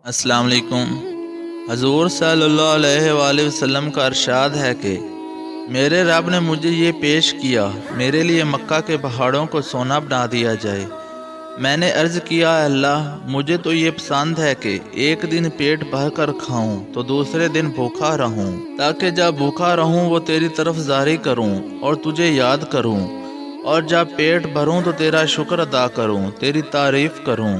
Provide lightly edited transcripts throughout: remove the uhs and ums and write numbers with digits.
السلام علیکم۔ حضور صلی اللہ علیہ وآلہ وسلم کا ارشاد ہے کہ میرے رب نے مجھے یہ پیش کیا، میرے لیے مکہ کے پہاڑوں کو سونا بنا دیا جائے۔ میں نے عرض کیا، اے اللہ، مجھے تو یہ پسند ہے کہ ایک دن پیٹ بھر کر کھاؤں تو دوسرے دن بھوکا رہوں، تاکہ جب بھوکا رہوں وہ تیری طرف زاری کروں اور تجھے یاد کروں، اور جب پیٹ بھروں تو تیرا شکر ادا کروں، تیری تعریف کروں۔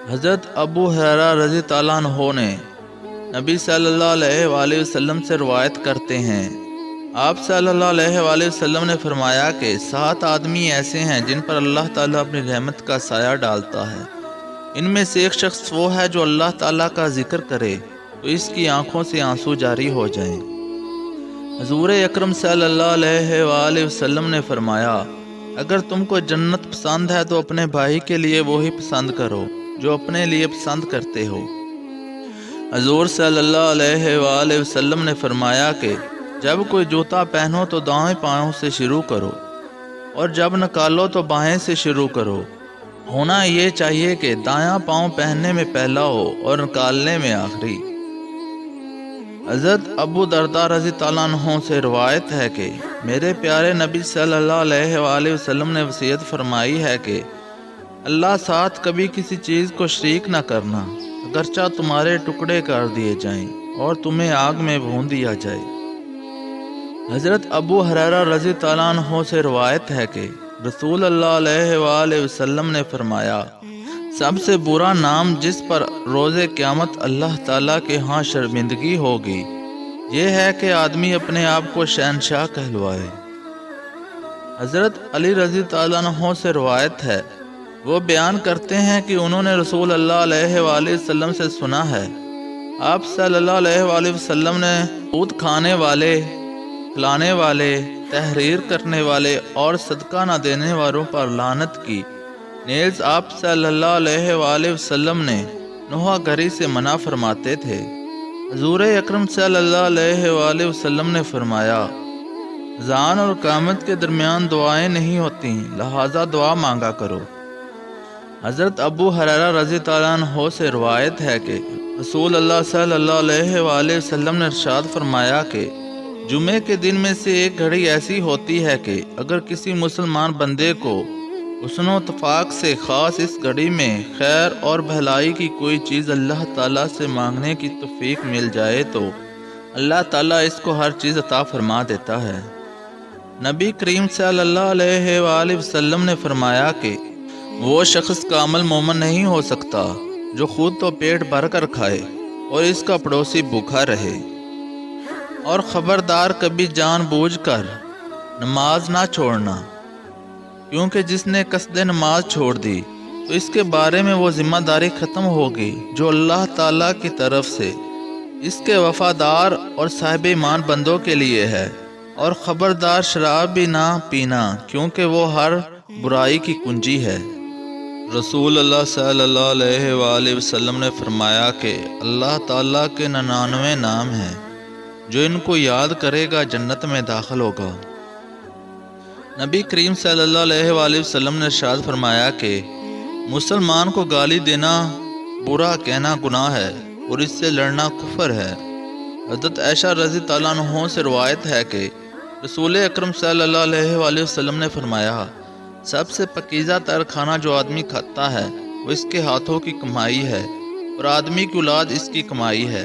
حضرت ابو ہریرہ رضی اللہ عنہ نے نبی صلی اللہ علیہ وآلہ وسلم سے روایت کرتے ہیں، آپ صلی اللہ علیہ وآلہ وسلم نے فرمایا کہ 7 آدمی ایسے ہیں جن پر اللہ تعالیٰ اپنی رحمت کا سایہ ڈالتا ہے۔ ان میں سے ایک شخص وہ ہے جو اللہ تعالیٰ کا ذکر کرے تو اس کی آنکھوں سے آنسو جاری ہو جائیں۔ حضور اکرم صلی اللہ علیہ وآلہ وسلم نے فرمایا، اگر تم کو جنت پسند ہے تو اپنے بھائی کے لیے وہی پسند کرو جو اپنے لیے پسند کرتے ہو۔ حضور صلی اللہ علیہ وآلہ وسلم نے فرمایا کہ جب کوئی جوتا پہنو تو دائیں پاؤں سے شروع کرو، اور جب نکالو تو بائیں سے شروع کرو۔ ہونا یہ چاہیے کہ دایاں پاؤں پہننے میں پہلا ہو اور نکالنے میں آخری۔ حضرت ابو درداء رضی اللہ عنہ سے روایت ہے کہ میرے پیارے نبی صلی اللہ علیہ وآلہ وسلم نے وصیت فرمائی ہے کہ اللہ ساتھ کبھی کسی چیز کو شریک نہ کرنا، اگرچہ تمہارے ٹکڑے کر دیے جائیں اور تمہیں آگ میں بھون دیا جائے۔ حضرت ابو ہریرہ رضی اللہ عنہ سے روایت ہے کہ رسول اللہ علیہ وآلہ وسلم نے فرمایا، سب سے برا نام جس پر روز قیامت اللہ تعالیٰ کے ہاں شرمندگی ہوگی یہ ہے کہ آدمی اپنے آپ کو شہنشاہ کہلوائے۔ حضرت علی رضی اللہ عنہ سے روایت ہے، وہ بیان کرتے ہیں کہ انہوں نے رسول اللہ علیہ وآلہ وسلم سے سنا ہے، آپ صلی اللہ علیہ وآلہ وسلم نے سود کھانے والے، کھلانے والے، تحریر کرنے والے اور صدقہ نہ دینے والوں پر لعنت کی۔ نیز آپ صلی اللہ علیہ وآلہ وسلم نے نوحہ گری سے منع فرماتے تھے۔ حضور اکرم صلی اللہ علیہ وآلہ وسلم نے فرمایا، اذان اور اقامت کے درمیان دعائیں نہیں ہوتی، لہذا دعا مانگا کرو۔ حضرت ابو ہریرہ رضی اللہ عنہ سے روایت ہے کہ رسول اللہ صلی اللہ علیہ وآلہ وسلم نے ارشاد فرمایا کہ جمعے کے دن میں سے ایک گھڑی ایسی ہوتی ہے کہ اگر کسی مسلمان بندے کو حسن و اتفاق سے خاص اس گھڑی میں خیر اور بھلائی کی کوئی چیز اللہ تعالیٰ سے مانگنے کی توفیق مل جائے تو اللہ تعالیٰ اس کو ہر چیز عطا فرما دیتا ہے۔ نبی کریم صلی اللہ علیہ وآلہ وسلم نے فرمایا کہ وہ شخص کامل مومن نہیں ہو سکتا جو خود تو پیٹ بھر کر کھائے اور اس کا پڑوسی بھوکا رہے، اور خبردار کبھی جان بوجھ کر نماز نہ چھوڑنا، کیونکہ جس نے قصد نماز چھوڑ دی تو اس کے بارے میں وہ ذمہ داری ختم ہوگی جو اللہ تعالیٰ کی طرف سے اس کے وفادار اور صاحب ایمان بندوں کے لیے ہے، اور خبردار شراب بھی نہ پینا، کیونکہ وہ ہر برائی کی کنجی ہے۔ رسول اللہ صلی اللہ علیہ وآلہ وسلم نے فرمایا کہ اللہ تعالیٰ کے 99 نام ہیں، جو ان کو یاد کرے گا جنت میں داخل ہوگا۔ نبی کریم صلی اللہ علیہ وآلہ وسلم نے ارشاد فرمایا کہ مسلمان کو گالی دینا، برا کہنا گناہ ہے اور اس سے لڑنا کفر ہے۔ حضرت عائشہ رضی اللہ عنہ سے روایت ہے کہ رسول اکرم صلی اللہ علیہ وآلہ وسلم نے فرمایا، سب سے پاکیزہ تر کھانا جو آدمی کھاتا ہے وہ اس کے ہاتھوں کی کمائی ہے، اور آدمی کی اولاد اس کی کمائی ہے۔